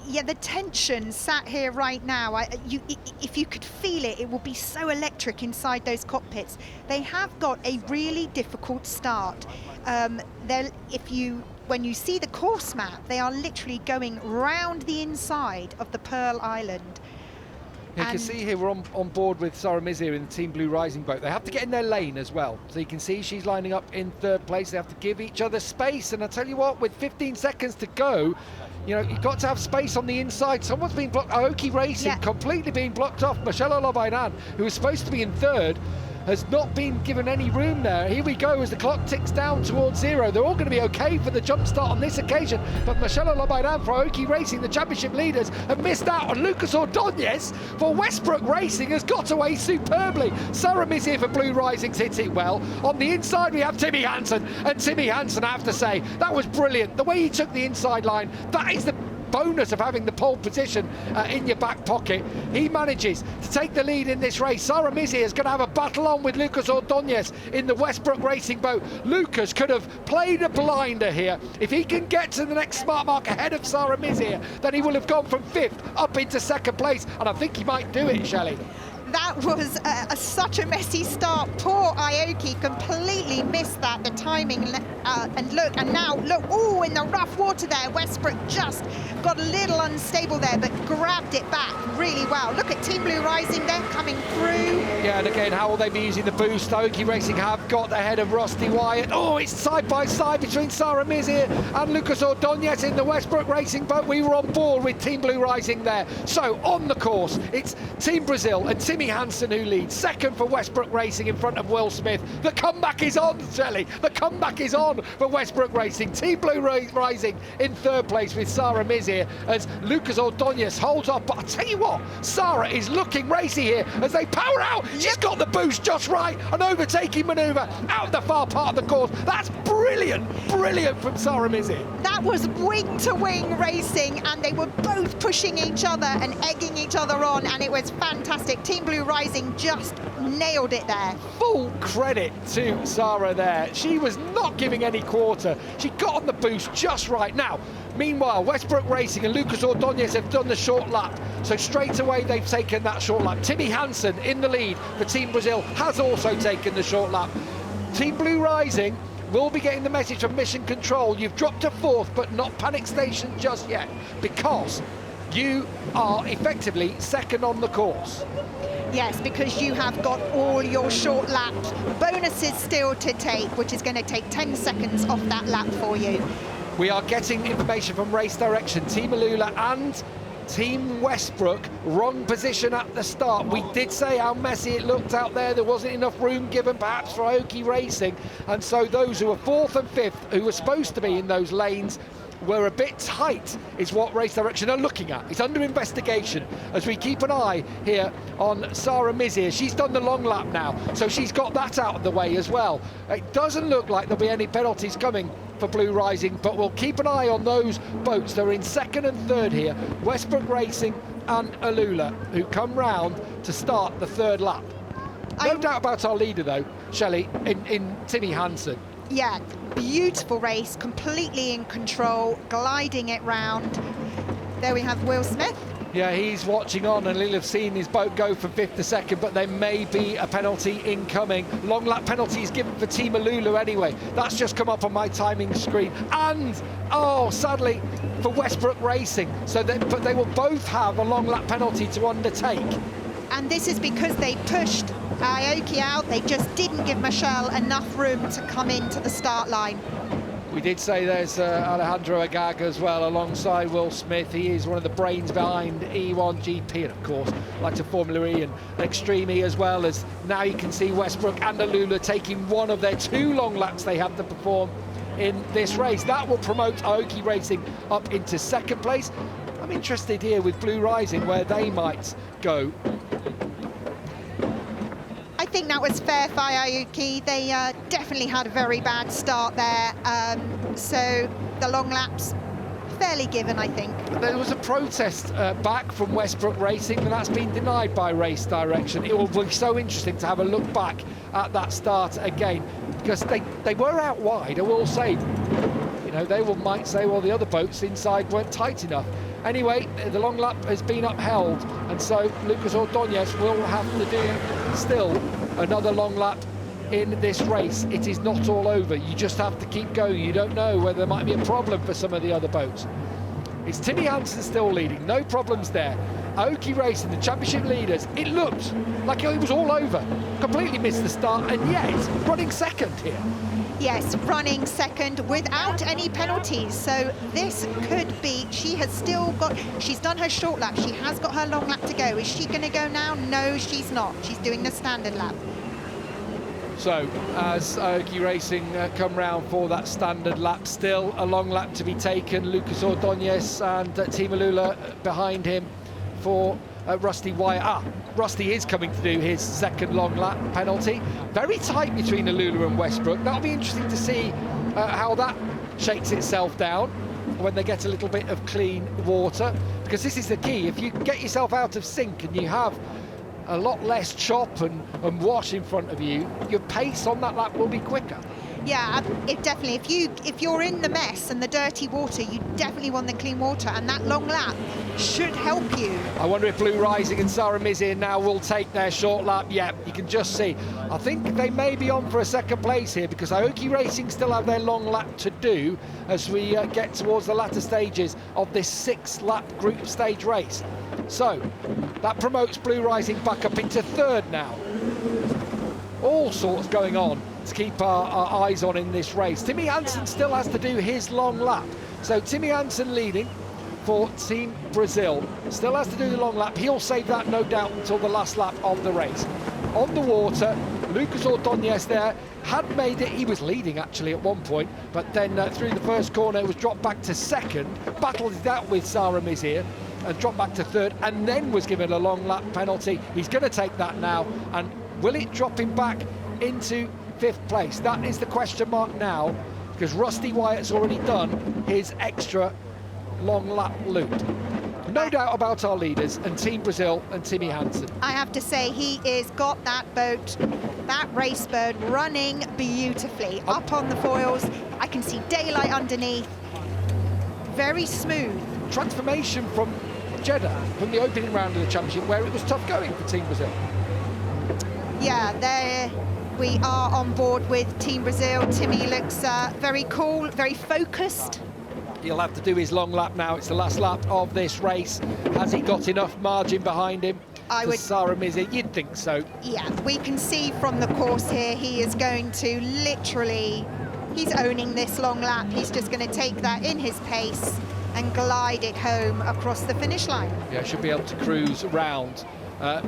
Yeah, the tension sat here right now. If you could feel it, it will be so electric inside those cockpits. They have got a really difficult start. When you see the course map, they are literally going round the inside of the Pearl Island. You can see here we're on board with Sarah Mizir in the Team Blue Rising boat. They have to get in their lane as well. So you can see she's lining up in third place. They have to give each other space. And I tell you what, with 15 seconds to go, you know, you've got to have space on the inside. Someone's been blocked. Aoki Racing completely being blocked off. Michelle Olobainan, who was supposed to be in third, has not been given any room there. Here we go as the clock ticks down towards zero. They're all going to be okay for the jump start on this occasion, but Michelle Olobainan for Aoki Racing, the championship leaders, have missed out on Lucas Ordonez for Westbrook Racing, has got away superbly. Sarah Mizir for Blue Rising's hit it well. On the inside we have Timmy Hansen, and Timmy Hansen, I have to say, that was brilliant. The way he took the inside line, that is the bonus of having the pole position in your back pocket. He manages to take the lead in this race. Sarah Mizir is going to have a battle on with Lucas Ordonez in the Westbrook Racing boat. Lucas could have played a blinder here. If he can get to the next smart mark ahead of Sarah Mizir, then he will have gone from 5th up into 2nd place, and I think he might do it, Shelley. That was such a messy start. Poor Aoki completely missed that, the timing. And now look, oh, in the rough water there. Westbrook just got a little unstable there, but grabbed it back really well. Look at Team Blue Rising there coming through. Yeah, and again, how will they be using the boost? Aoki Racing have got ahead of Rusty Wyatt. Oh, it's side by side between Sarah Mizir and Lucas Ordonez in the Westbrook Racing boat. We were on board with Team Blue Rising there. So on the course, it's Team Brazil and Timmy Hansen who leads. Second for Westbrook Racing in front of Will Smith. The comeback is on, Shelley. The comeback is on for Westbrook Racing. Team Blue Rising in third place with Sarah Mizir as Lucas Ordonez holds up. But I tell you what, Sarah is looking racy here as they power out. She's got the boost just right. An overtaking manoeuvre out the far part of the course. That's brilliant, brilliant from Sarah Mizir. That was wing-to-wing racing, and they were both pushing each other and egging each other on, and it was fantastic. Team Blue Rising just nailed it there. Full credit to Sarah there. She was not giving any quarter. She got on the boost just right. Now, meanwhile, Westbrook Racing and Lucas Ordonez have done the short lap. So straight away, they've taken that short lap. Timmy Hansen in the lead for Team Brazil has also taken the short lap. Team Blue Rising will be getting the message from Mission Control. You've dropped to 4th, but not panic station just yet, because you are effectively 2nd on the course. Yes, because you have got all your short lap bonuses still to take, which is going to take 10 seconds off that lap for you. We are getting information from Race Direction. Team AlUla and Team Westbrook, wrong position at the start. We did say how messy it looked out there. There wasn't enough room given perhaps for Aoki Racing. And so those who were 4th and 5th, who were supposed to be in those lanes, were a bit tight, is what Race Direction are looking at. It's under investigation as we keep an eye here on Sarah Mizir. She's done the long lap now, so she's got that out of the way as well. It doesn't look like there'll be any penalties coming for Blue Rising, but we'll keep an eye on those boats. They're in 2nd and 3rd here, Westbrook Racing and AlUla, who come round to start the 3rd lap. No doubt about our leader though, Shelley, in Timmy Hansen. Yeah, beautiful race, completely in control, gliding it round. There we have Will Smith. Yeah, he's watching on, and he'll have seen his boat go from 5th to 2nd, but there may be a penalty incoming. Long lap penalty is given for Team AlUla anyway. That's just come up on my timing screen. And, oh, sadly, for Westbrook Racing. But they will both have a long lap penalty to undertake. And this is because they pushed Aoki out. They just didn't give Michelle enough room to come into the start line. We did say there's Alejandro Agaga as well alongside Will Smith. He is one of the brains behind E1 GP, and of course like to Formula E and Extreme E, as well as now you can see Westbrook and AlUla taking one of their 2 long laps they have to perform in this race. That will promote Aoki Racing up into 2nd place. I'm interested here with Blue Rising where they might go. I think that was fair for Aoki. They definitely had a very bad start there. So the long laps, fairly given, I think. There was a protest back from Westbrook Racing, and that's been denied by Race Direction. It will be so interesting to have a look back at that start again, because they were out wide, I will say. You know, might say, well, the other boats inside weren't tight enough. Anyway, the long lap has been upheld, and so Lucas Ordóñez will have to do still another long lap in this race. It is not all over. You just have to keep going. You don't know whether there might be a problem for some of the other boats. It's Timmy Hansen still leading, no problems there. Aoki Racing, the championship leaders, it looked like it was all over. Completely missed the start, and yet running second here. Yes, running second without any penalties. So this could be, she's done her short lap. She has got her long lap to go. Is she going to go now? No, she's not. She's doing the standard lap. So, as Aoki Racing come round for that standard lap, still a long lap to be taken. Lucas Ordóñez and Team AlUla behind him for Rusty Wyatt. Rusty is coming to do his second long lap penalty. Very tight between AlUla and Westbrook. That'll be interesting to see how that shakes itself down when they get a little bit of clean water, because this is the key. If you get yourself out of sync and you have a lot less chop and wash in front of you, your pace on that lap will be quicker. Yeah, it definitely. If you're in the mess and the dirty water, you definitely want the clean water, and that long lap should help you. I wonder if Blue Rising and Sarah Mizir now will take their short lap. Yeah, you can just see. I think they may be on for a second place here, because Aoki Racing still have their long lap to do as we get towards the latter stages of this 6-lap group stage race. So that promotes Blue Rising back up into third now. All sorts going on to keep our eyes on in this race. Timmy Hansen still has to do his long lap. So Timmy Hansen leading for Team Brazil. Still has to do the long lap. He'll save that, no doubt, until the last lap of the race. On the water, Lucas Ordóñez there had made it. He was leading, actually, at one point, but then through the first corner, it was dropped back to second, battled it out with Sarah Mizir, and dropped back to third, and then was given a long lap penalty. He's going to take that now, and will it drop him back into 5th place? That is the question mark now, because Rusty Wyatt's already done his extra long lap loop. No doubt about our leaders and Team Brazil and Timmy Hansen. I have to say, he is got that boat, that race boat, running beautifully. Up on the foils, I can see daylight underneath. Very smooth. Transformation from Jeddah, from the opening round of the championship, where it was tough going for Team Brazil. Yeah, there we are on board with Team Brazil. Timmy looks very cool, very focused. He'll have to do his long lap now. It's the last lap of this race. Has he got enough margin behind him? Sarah Mizir, you'd think so. Yeah, we can see from the course here, he is going to literally, he's owning this long lap. He's just going to take that in his pace and glide it home across the finish line. Yeah, should be able to cruise round.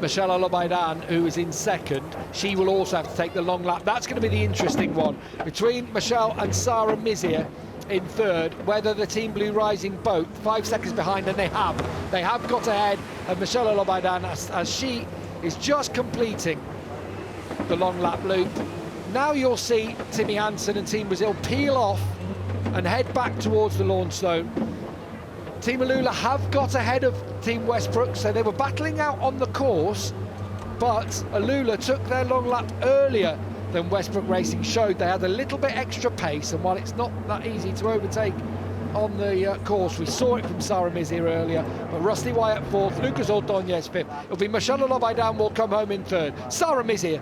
Michelle Alobaidan, who is in second, she will also have to take the long lap. That's going to be the interesting one between Michelle and Sarah Mizir in third, whether the Team Blue Rising boat 5 seconds behind, and they have got ahead of Michelle Alobaidan as she is just completing the long lap loop. Now you'll see Timmy Hansen and Team Brazil peel off and head back towards the launch zone. Team AlUla have got ahead of Team Westbrook, so they were battling out on the course, but AlUla took their long lap earlier than Westbrook Racing showed. They had a little bit extra pace, and while it's not that easy to overtake on the course, we saw it from Sarah Mizir earlier, but Rusty Wyatt 4th, Lucas Ordóñez 5th. It'll be Michelle Alobaidan will come home in 3rd. Sarah Mizir,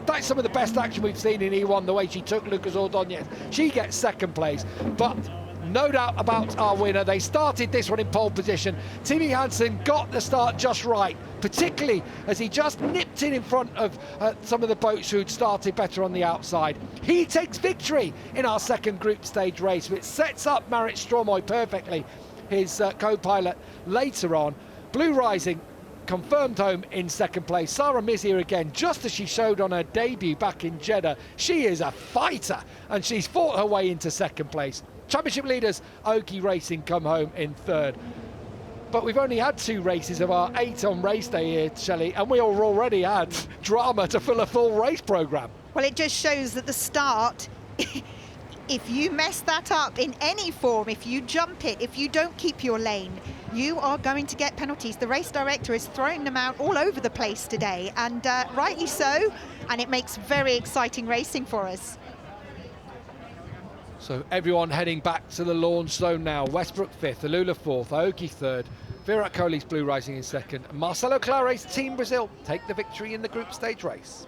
that's some of the best action we've seen in E1, the way she took Lucas Ordóñez. She gets 2nd place, but no doubt about our winner. They started this one in pole position. Timmy Hansen got the start just right, particularly as he just nipped in front of some of the boats who'd started better on the outside. He takes victory in our 2nd group stage race, which sets up Marit Stromoy perfectly, his co-pilot, later on. Blue Rising confirmed home in 2nd place. Sarah Mizir again, just as she showed on her debut back in Jeddah. She is a fighter, and she's fought her way into 2nd place. Championship leaders Aoki Racing come home in 3rd. But we've only had 2 races of our 8 on race day here, Shelley, and we already had drama to fill a full race programme. Well, it just shows that the start, if you mess that up in any form, if you jump it, if you don't keep your lane, you are going to get penalties. The race director is throwing them out all over the place today, and rightly so, and it makes very exciting racing for us. So everyone heading back to the launch zone now. Westbrook 5th, AlUla 4th, Aoki 3rd, Virat Kohli's Blue Rising in 2nd, and Marcelo Claret's Team Brazil take the victory in the group stage race.